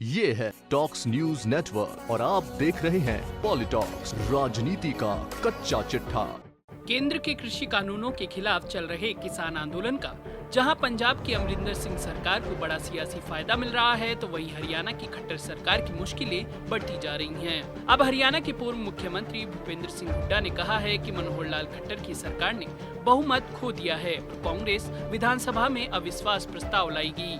ये है talks news network और आप देख रहे हैं पॉलिटॉक्स, राजनीति का कच्चा चिट्ठा। केंद्र के कृषि कानूनों के खिलाफ चल रहे किसान आंदोलन का जहां पंजाब की अमरिंदर सिंह सरकार को बड़ा सियासी फायदा मिल रहा है, तो वहीं हरियाणा की खट्टर सरकार की मुश्किलें बढ़ती जा रही हैं। अब हरियाणा के पूर्व मुख्यमंत्री भूपेंद्र सिंह हुड्डा ने कहा है कि मनोहर लाल खट्टर की सरकार ने बहुमत खो दिया है और कांग्रेस विधानसभा में अविश्वास प्रस्ताव लाएगी।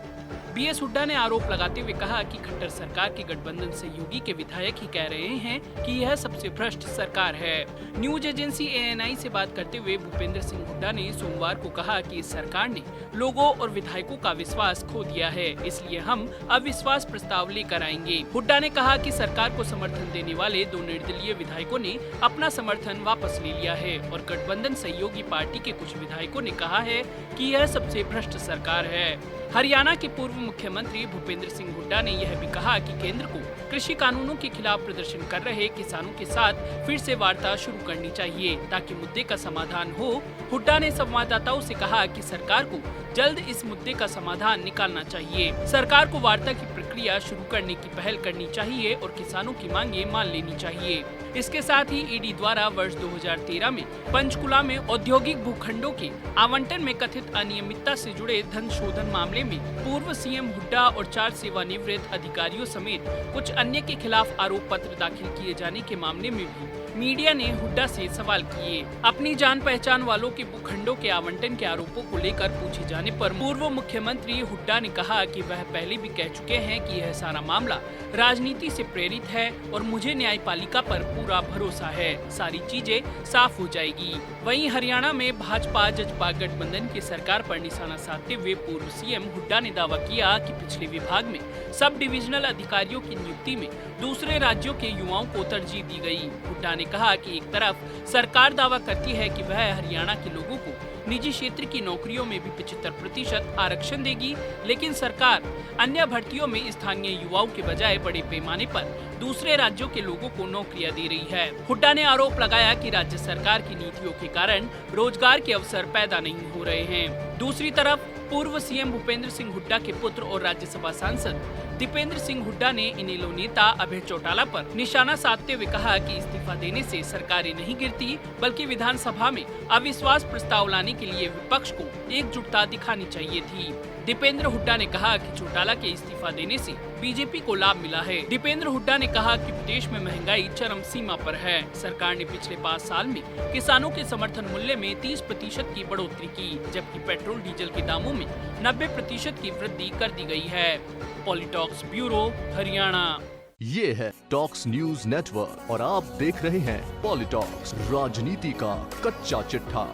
बीएस हुड्डा ने आरोप लगाते हुए कहा कि खट्टर सरकार के गठबंधन सहयोगी के विधायक ही कह रहे हैं कि यह सबसे भ्रष्ट सरकार है। न्यूज एजेंसी एएनआई से बात करते हुए भूपेंद्र सिंह हुड्डा ने सोमवार को कहा कि इस सरकार ने लोगों और विधायकों का विश्वास खो दिया है, इसलिए हम अविश्वास प्रस्ताव लेकर आएंगे। हुड्डा ने कहा कि सरकार को समर्थन देने वाले 2 निर्दलीय विधायकों ने अपना समर्थन वापस ले लिया है और गठबंधन सहयोगी पार्टी के कुछ विधायकों ने कहा है कि यह सबसे भ्रष्ट सरकार है। हरियाणा के पूर्व मुख्यमंत्री भूपेंद्र सिंह हुड्डा ने यह भी कहा कि केंद्र को कृषि कानूनों के खिलाफ प्रदर्शन कर रहे किसानों के साथ फिर से वार्ता शुरू करनी चाहिए ताकि मुद्दे का समाधान हो। हुड्डा ने संवाददाताओं से कहा कि सरकार को जल्द इस मुद्दे का समाधान निकालना चाहिए। सरकार को वार्ता की प्रक्रिया शुरू करने की पहल करनी चाहिए और किसानों की मांगे मान लेनी चाहिए। इसके साथ ही ईडी द्वारा वर्ष 2013 में पंचकुला में औद्योगिक भूखंडों के आवंटन में कथित अनियमितता से जुड़े धन शोधन मामले में पूर्व सीएम हुड्डा और 4 सेवानिवृत्त अधिकारियों समेत कुछ अन्य के खिलाफ आरोप पत्र दाखिल किए जाने के मामले में भी मीडिया ने हुड्डा से सवाल किए। अपनी जान पहचान वालों के भूखंडों के आवंटन के आरोपों को लेकर पूछे जाने पर पूर्व मुख्यमंत्री हुड्डा ने कहा कि वह पहले भी कह चुके हैं कि यह सारा मामला राजनीति से प्रेरित है और मुझे न्यायपालिका पर पूरा भरोसा है, सारी चीजें साफ हो जाएगी। वहीं हरियाणा में भाजपा जजपा गठबंधन की सरकार पर निशाना साधते हुए पूर्व सीएम हुड्डा ने दावा किया कि पिछले विभाग में सब डिविजनल अधिकारियों की नियुक्ति में दूसरे राज्यों के युवाओं को तरजीह दी गई। हुड्डा ने कहा कि एक तरफ सरकार दावा करती है कि वह हरियाणा के लोगों को निजी क्षेत्र की नौकरियों में भी 75% आरक्षण देगी, लेकिन सरकार अन्य भर्तियों में स्थानीय युवाओं के बजाय बड़े पैमाने पर दूसरे राज्यों के लोगों को नौकरियां दे रही है। हुड्डा ने आरोप लगाया कि राज्य सरकार की नीतियों के कारण रोजगार के अवसर पैदा नहीं हो रहे हैं। दूसरी तरफ पूर्व सीएम भूपेंद्र सिंह हुड्डा के पुत्र और राज्यसभा सांसद दीपेंद्र सिंह हुड्डा ने इनेलो नेता अभय चौटाला पर निशाना साधते हुए कहा कि इस्तीफा देने से सरकारें नहीं गिरती, बल्कि विधानसभा में अविश्वास प्रस्ताव लाने के लिए विपक्ष को एकजुटता दिखानी चाहिए थी। दीपेंद्र हुड्डा ने कहा कि चौटाला के इस्तीफा देने से बीजेपी को लाभ मिला है। दीपेंद्र हुड्डा ने कहा कि प्रदेश में महंगाई चरम सीमा पर है। सरकार ने पिछले 5 साल में किसानों के समर्थन मूल्य में 30% की बढ़ोतरी की, जबकि पेट्रोल डीजल के दामों में 90% की वृद्धि कर दी गई है। पॉलिटॉक्स ब्यूरो, हरियाणा। ये है टॉक्स न्यूज नेटवर्क और आप देख रहे हैं पॉलिटॉक्स, राजनीति का कच्चा चिट्ठा।